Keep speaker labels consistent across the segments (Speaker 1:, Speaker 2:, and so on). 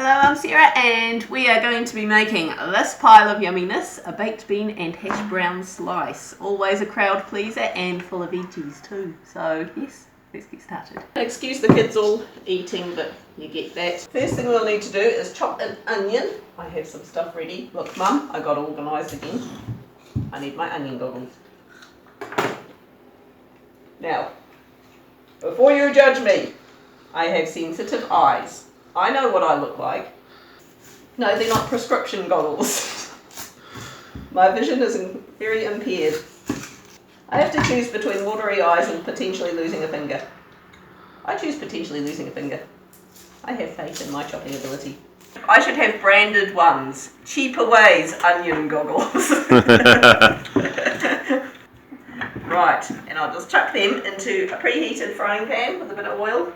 Speaker 1: Hello, I'm Sarah and we are going to be making this pile of yumminess, a baked bean and hash brown slice. Always a crowd pleaser and full of veggies too. So yes, let's get started. Excuse the kids all eating, but you get that. First thing we'll need to do is chop an onion. I have some stuff ready. Look Mum, I got organised again. I need my onion goggles. Now, before you judge me, I have sensitive eyes. I know what I look like. No, they're not prescription goggles. My vision is very impaired. I have to choose between watery eyes and potentially losing a finger. I choose potentially losing a finger. I have faith in my chopping ability. I should have branded ones. Cheaper ways, onion goggles. Right, and I'll just chuck them into a preheated frying pan with a bit of oil.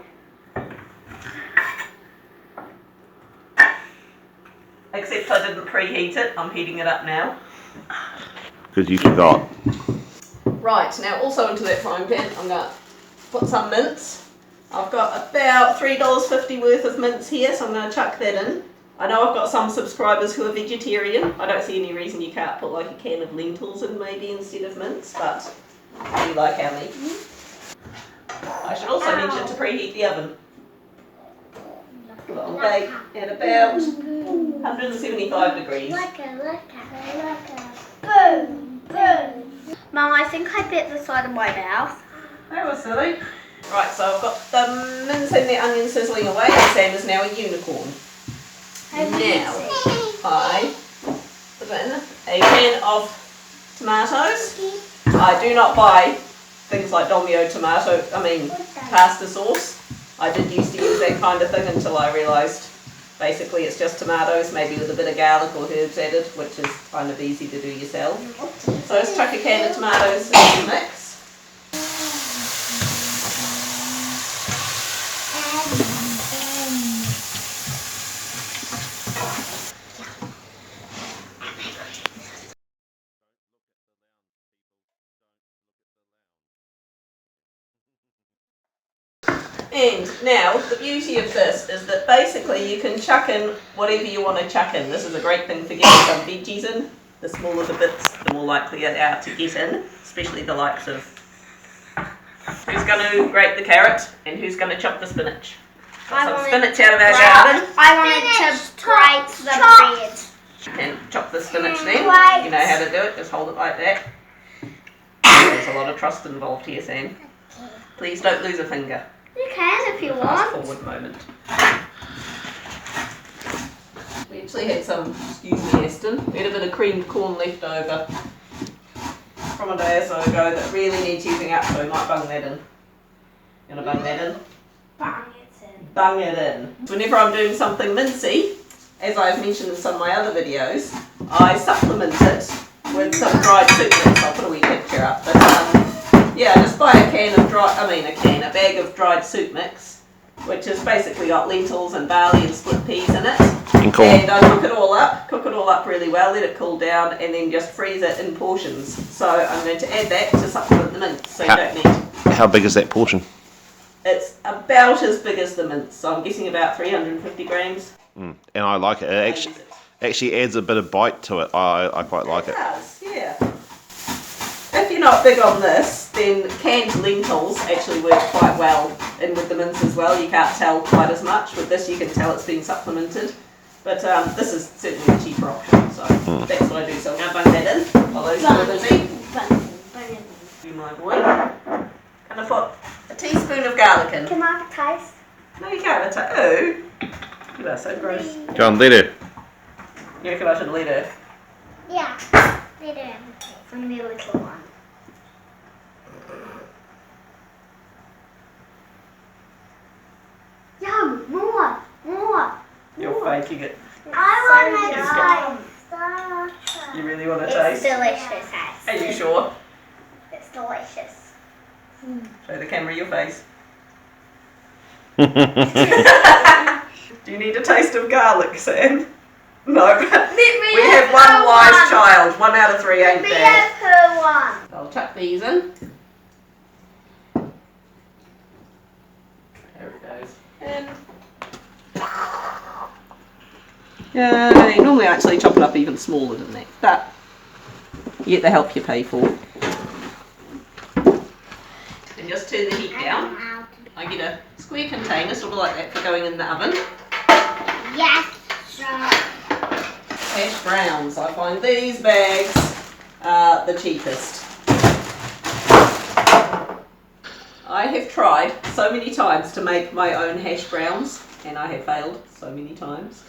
Speaker 1: Except I didn't preheat it, I'm heating it up now.
Speaker 2: Because you forgot.
Speaker 1: Right, now also into that frying pan I'm going to put some mince. I've got about $3.50 worth of mince here, so I'm going to chuck that in. I know I've got some subscribers who are vegetarian. I don't see any reason you can't put like a can of lentils in maybe instead of mince, but we like our meat. I should also mention to preheat the oven. It'll bake at about 175 degrees.
Speaker 3: Boom, boom. Mum, I think I bit the side of my mouth.
Speaker 1: That was silly. Right, so I've got the mince and the onion sizzling away, and Sam is now a unicorn. Now, I put in a can of tomatoes. I do not buy things like pasta sauce. I did used to use that kind of thing until I realised basically it's just tomatoes, maybe with a bit of garlic or herbs added, which is kind of easy to do yourself. So let's chuck a can of tomatoes in the mix. And now, the beauty of this is that basically you can chuck in whatever you want to chuck in. This is a great thing for getting some veggies in. The smaller the bits, the more likely they are to get in, especially the likes of... Who's going to grate the carrot and who's going to chop the spinach? Got some spinach out of our garden.
Speaker 3: I wanted to grate the bread.
Speaker 1: And chop the spinach then. You know how to do it, just hold it like that. There's a lot of trust involved here, Sam. Please don't lose a finger.
Speaker 3: You can if you want.
Speaker 1: Fast forward moment. We actually had some, excuse me Aston, we had a bit of creamed corn left over from a day or so ago that really needs using up, so we might bung that in. You want to bung that in?
Speaker 3: Bung it in.
Speaker 1: Bung it in. Whenever I'm doing something mincy, as I've mentioned in some of my other videos, I supplement it with some dried soup mix. I'll put a wee picture up. But yeah, just buy a bag of dried soup mix, which has basically got lentils and barley and split peas in it. And I cook it all up really well, let it cool down, and then just freeze it in portions. So I'm going to add that to supplement the mince, so you don't need...
Speaker 2: How big is that portion?
Speaker 1: It's about as big as the mince, so I'm guessing about 350 grams.
Speaker 2: And I like it. It actually adds a bit of bite to it. I quite like it.
Speaker 1: It does, yeah. If you're not big on this, then canned lentils actually work quite well in with the mince as well. You can't tell quite as much. With this you can tell it's been supplemented. But this is certainly a cheaper option, so that's what I do. So I'm going to bung that in while those two are busy. Do my boy. Going to put a teaspoon of garlic in.
Speaker 3: Can I have a taste?
Speaker 1: No, you can't. Oh, you are so gross.
Speaker 2: Go on, let her.
Speaker 1: You reckon I should let her?
Speaker 3: Yeah, let her have a taste. From the little one. Yum, more.
Speaker 1: You're faking it.
Speaker 3: I want to taste.
Speaker 1: You really want to
Speaker 3: It's
Speaker 1: taste?
Speaker 3: delicious.
Speaker 1: Are you sure?
Speaker 3: It's delicious.
Speaker 1: Show the camera your face. Do you need a taste of garlic, Sam? No. We have one wise child. 1 out of 3 ain't bad.
Speaker 3: Per one.
Speaker 1: I'll chuck these in. There it goes. And Yeah, normally I actually chop it up even smaller than that, but you get the help you pay for. And just turn the heat down. I get a square container, sort of like that, for going in the oven.
Speaker 3: Yes,
Speaker 1: Hash browns. I find these bags are the cheapest. I have tried so many times to make my own hash browns, and I have failed so many times.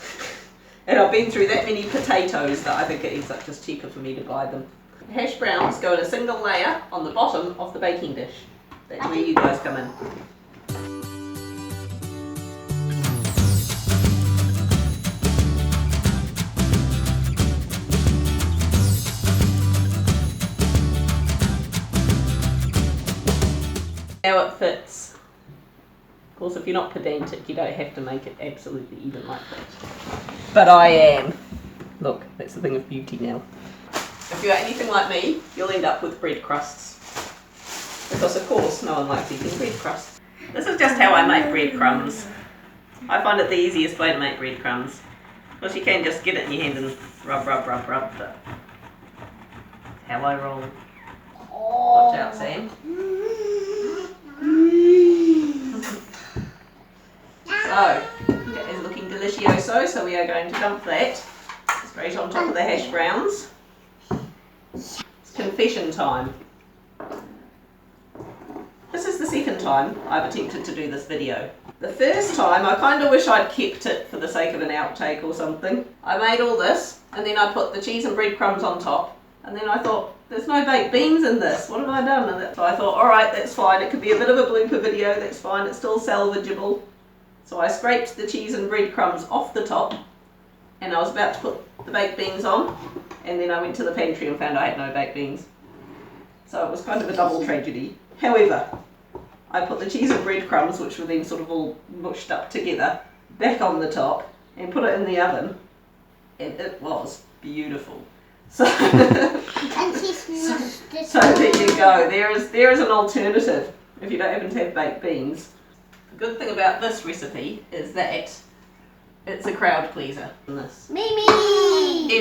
Speaker 1: And I've been through that many potatoes that I think it ends up just cheaper for me to buy them. Hash browns go in a single layer on the bottom of the baking dish. That's where you guys come in. Now it fits. Of course, if you're not pedantic, you don't have to make it absolutely even like that. But I am. Look, that's the thing of beauty now. If you're anything like me, you'll end up with bread crusts. Because of course, no one likes eating bread crusts. This is just how I make breadcrumbs. I find it the easiest way to make breadcrumbs. Because you can just get it in your hand and rub, but how I roll. Watch out, Sam. So, that is looking delicioso, so we are going to dump that straight on top of the hash browns. It's confession time. This is the second time I've attempted to do this video. The first time, I kind of wish I'd kept it for the sake of an outtake or something. I made all this, and then I put the cheese and breadcrumbs on top, and then I thought, there's no baked beans in this, what have I done with it? So I thought, alright, that's fine, it could be a bit of a blooper video, that's fine, it's still salvageable. So I scraped the cheese and breadcrumbs off the top, and I was about to put the baked beans on, and then I went to the pantry and found I had no baked beans. So it was kind of a double tragedy. However, I put the cheese and breadcrumbs, which were then sort of all mushed up together, back on the top, and put it in the oven, and it was beautiful. So, so there you go, there is an alternative if you don't happen to have baked beans. The good thing about this recipe is that it's a crowd pleaser.
Speaker 3: Mimi!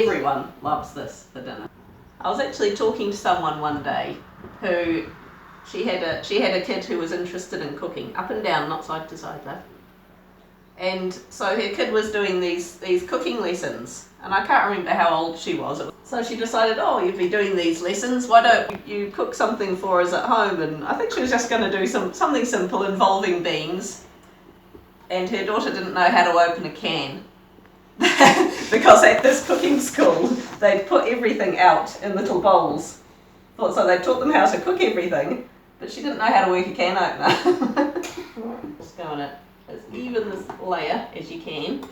Speaker 1: Everyone loves this for dinner. I was actually talking to someone one day who she had a kid who was interested in cooking, up and down, not side to side though. And so her kid was doing these cooking lessons, and I can't remember how old she was. So she decided, oh, you'd be doing these lessons, why don't you cook something for us at home? And I think she was just going to do something simple involving beans. And her daughter didn't know how to open a can. Because at this cooking school, they'd put everything out in little bowls. So they taught them how to cook everything, but she didn't know how to work a can opener. Just go on it as even this layer as you can.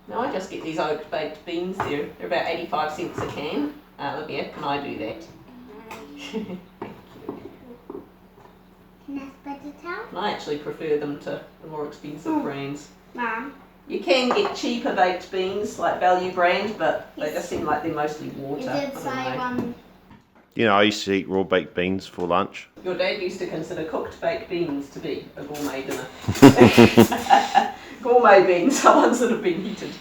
Speaker 1: Now I just get these oat baked beans, they're about 85 cents a can. Olivia, can I do that? Thank you. And I actually prefer them to the more expensive brands.
Speaker 3: Mom.
Speaker 1: You can get cheaper baked beans, like value brand, but they just seem like they're mostly water.
Speaker 3: It did say one.
Speaker 2: You know, I used to eat raw baked beans for lunch.
Speaker 1: Your dad used to consider cooked baked beans to be a gourmet dinner. Gourmet beans are ones that have been heated.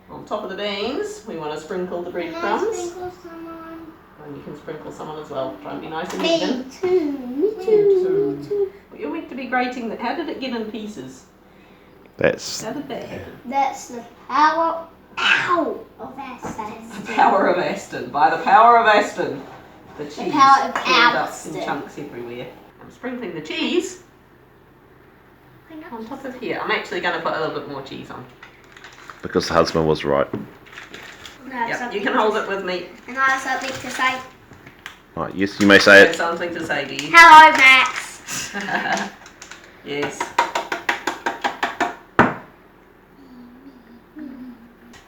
Speaker 1: On top of the beans, we want to sprinkle the breadcrumbs.
Speaker 3: Sprinkle some on.
Speaker 1: And you can sprinkle some on as well. Try and be nice and
Speaker 3: Me
Speaker 1: even.
Speaker 3: too. Me too.
Speaker 1: Well, you're meant to be grating that. How did it get in pieces?
Speaker 2: That's
Speaker 1: How did that happen?
Speaker 3: That's the power. Ow! Of Aston.
Speaker 1: The power of Aston. By the power of Aston. The cheese
Speaker 3: power of
Speaker 1: turned up
Speaker 3: Aston.
Speaker 1: in chunks everywhere. I'm sprinkling the cheese on top of here. I'm actually going to put a little bit more cheese on.
Speaker 2: because the husband was right.
Speaker 1: Yep, you can hold it with me.
Speaker 3: And I have something to say.
Speaker 2: Right, yes, you may say
Speaker 1: I have
Speaker 2: it.
Speaker 1: something to say to you.
Speaker 3: Hello, Max.
Speaker 1: Yes.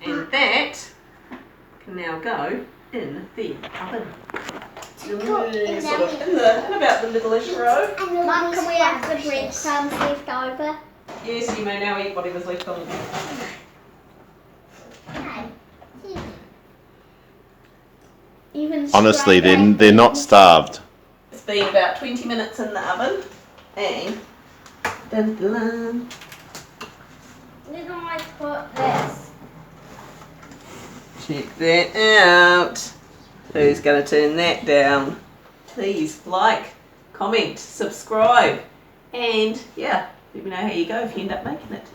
Speaker 1: And that can now go in the oven. Sort of in about the middle-ish row.
Speaker 3: Mum, can we have the breadcrumbs left over?
Speaker 1: Yes, you may now eat whatever's left on the
Speaker 2: Honestly, they're not starved.
Speaker 1: It's been about 20 minutes in the oven, and
Speaker 3: We're going to put this
Speaker 1: Check that out. Who's going to turn that down? Please like, comment, subscribe, and yeah, let me know how you go if you end up making it.